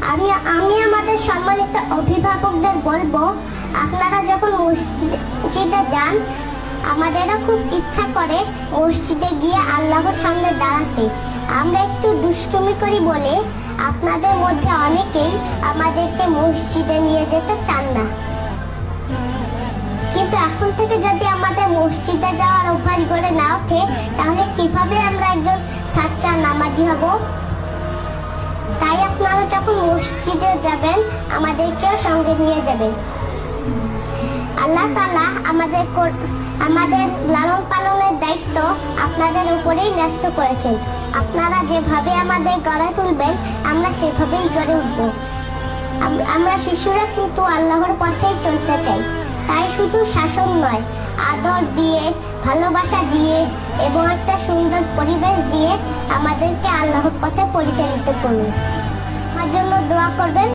আমি আমাদের সম্মানিত অভিভাবকদের বলবো, আপনারা যখন মসজিদে যান, আমাদেরও খুব ইচ্ছা করে মসজিদে গিয়ে আল্লাহর সামনে দাঁড়াতে। আমরা একটু দুষ্টুমি করি বলে আপনাদের মধ্যে অনেকেই আমাদেরকে মসজিদে নিয়ে যেতে চান না। কিন্তু এখন থেকে যদি আমাদের মসজিদে যাওয়ার অভ্যাস গড়ে না ওঠে, তাহলে কিভাবে আমরা একজন সাচ্চা নামাজি হব? তাই আপনারা যখন মসজিদে যাবেন, আমাদেরকেও সঙ্গে নিয়ে যাবেন। আল্লাহ তাআলা আমাদের লালন পালনের দায়িত্ব আপনাদের উপরেই ন্যস্ত করেছেন। আপনারা যেভাবে আমাদের গড়ে তুলবেন, আমরা সেভাবেই গড়ে উঠব। আমরা শিশুরা কিন্তু আল্লাহর পথেই চলতে চাই। তাই শুধু শাসন নয়, আদর দিয়ে, ভালোবাসা দিয়ে এবং একটা সুন্দর পরিবেশ দিয়ে আমাদেরকে আল্লাহর পথে পরিচালিত করুন। আমার জন্য দোয়া করবেন।